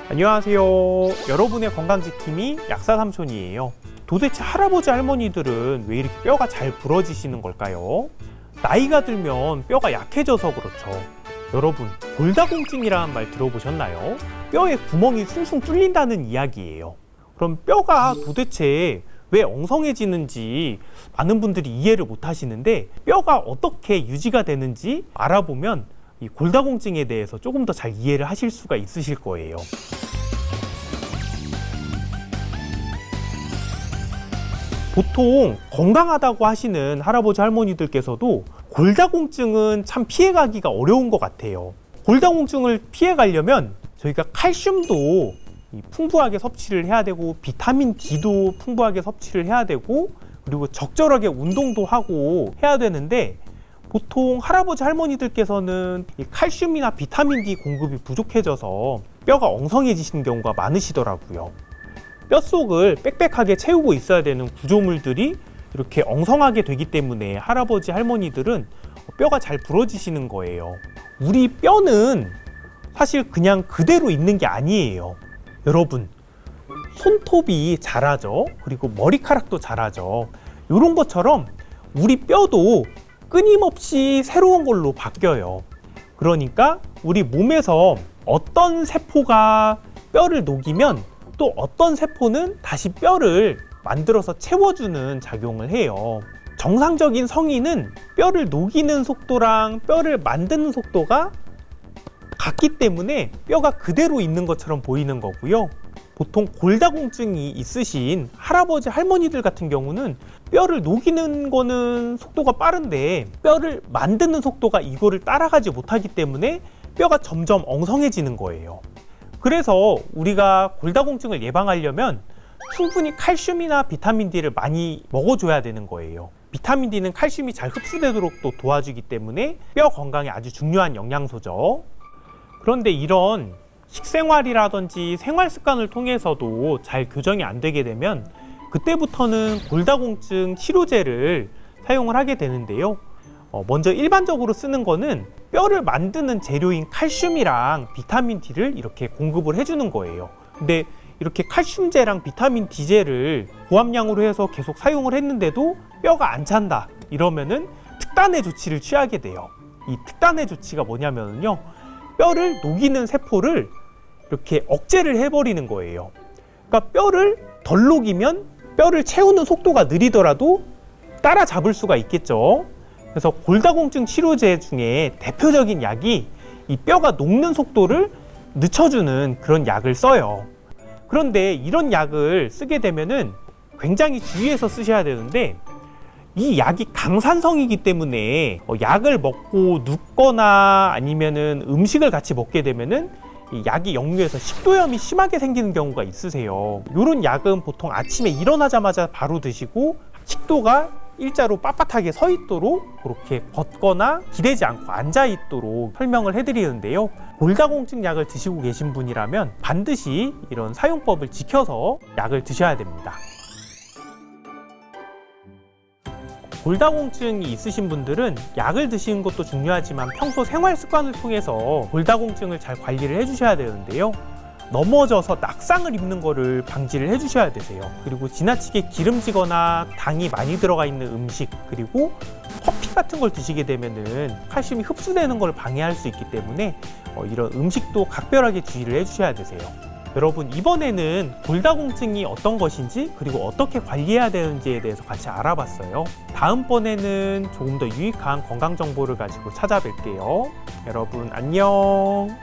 안녕하세요. 여러분의 건강지킴이 약사삼촌이에요. 도대체 할아버지 할머니들은 왜 이렇게 뼈가 잘 부러지시는 걸까요? 나이가 들면 뼈가 약해져서 그렇죠. 여러분, 골다공증이라는 말 들어보셨나요? 뼈에 구멍이 숭숭 뚫린다는 이야기예요. 그럼 뼈가 도대체 왜 엉성해지는지 많은 분들이 이해를 못 하시는데, 뼈가 어떻게 유지가 되는지 알아보면 이 골다공증에 대해서 조금 더 잘 이해를 하실 수가 있으실 거예요. 보통 건강하다고 하시는 할아버지 할머니들께서도 골다공증은 참 피해가기가 어려운 것 같아요. 골다공증을 피해가려면 저희가 칼슘도 풍부하게 섭취를 해야 되고, 비타민 D도 풍부하게 섭취를 해야 되고, 그리고 적절하게 운동도 하고 해야 되는데, 보통 할아버지 할머니들께서는 이 칼슘이나 비타민 D 공급이 부족해져서 뼈가 엉성해지시는 경우가 많으시더라고요. 뼛속을 빽빽하게 채우고 있어야 되는 구조물들이 이렇게 엉성하게 되기 때문에 할아버지 할머니들은 뼈가 잘 부러지시는 거예요. 우리 뼈는 사실 그냥 그대로 있는 게 아니에요. 여러분, 손톱이 자라죠. 그리고 머리카락도 자라죠. 이런 것처럼 우리 뼈도 끊임없이 새로운 걸로 바뀌어요. 그러니까 우리 몸에서 어떤 세포가 뼈를 녹이면 또 어떤 세포는 다시 뼈를 만들어서 채워주는 작용을 해요. 정상적인 성인은 뼈를 녹이는 속도랑 뼈를 만드는 속도가 같기 때문에 뼈가 그대로 있는 것처럼 보이는 거고요. 보통 골다공증이 있으신 할아버지 할머니들 같은 경우는 뼈를 녹이는 거는 속도가 빠른데 뼈를 만드는 속도가 이거를 따라가지 못하기 때문에 뼈가 점점 엉성해지는 거예요. 그래서 우리가 골다공증을 예방하려면 충분히 칼슘이나 비타민 D를 많이 먹어줘야 되는 거예요. 비타민 D는 칼슘이 잘 흡수되도록 또 도와주기 때문에 뼈 건강에 아주 중요한 영양소죠. 그런데 이런 식생활이라든지 생활 습관을 통해서도 잘 교정이 안 되게 되면 그때부터는 골다공증 치료제를 사용을 하게 되는데요. 먼저 일반적으로 쓰는 거는 뼈를 만드는 재료인 칼슘이랑 비타민 D를 이렇게 공급을 해주는 거예요. 근데 이렇게 칼슘제랑 비타민 D제를 고함량으로 해서 계속 사용을 했는데도 뼈가 안 찬다 이러면은 특단의 조치를 취하게 돼요. 이 특단의 조치가 뭐냐면요, 뼈를 녹이는 세포를 이렇게 억제를 해버리는 거예요. 그러니까 뼈를 덜 녹이면 뼈를 채우는 속도가 느리더라도 따라잡을 수가 있겠죠. 그래서 골다공증 치료제 중에 대표적인 약이 이 뼈가 녹는 속도를 늦춰주는 그런 약을 써요. 그런데 이런 약을 쓰게 되면은 굉장히 주의해서 쓰셔야 되는데, 이 약이 강산성이기 때문에 약을 먹고 눕거나 아니면은 음식을 같이 먹게 되면은 이 약이 역류해서 식도염이 심하게 생기는 경우가 있으세요. 이런 약은 보통 아침에 일어나자마자 바로 드시고 식도가 일자로 빳빳하게 서 있도록 그렇게 걷거나 기대지 않고 앉아 있도록 설명을 해드리는데요. 골다공증 약을 드시고 계신 분이라면 반드시 이런 사용법을 지켜서 약을 드셔야 됩니다. 골다공증이 있으신 분들은 약을 드시는 것도 중요하지만 평소 생활 습관을 통해서 골다공증을 잘 관리를 해주셔야 되는데요. 넘어져서 낙상을 입는 거를 방지를 해주셔야 되세요. 그리고 지나치게 기름지거나 당이 많이 들어가 있는 음식, 그리고 커피 같은 걸 드시게 되면은 칼슘이 흡수되는 걸 방해할 수 있기 때문에 이런 음식도 각별하게 주의를 해주셔야 되세요. 여러분, 이번에는 골다공증이 어떤 것인지 그리고 어떻게 관리해야 되는지에 대해서 같이 알아봤어요. 다음번에는 조금 더 유익한 건강 정보를 가지고 찾아뵐게요. 여러분 안녕.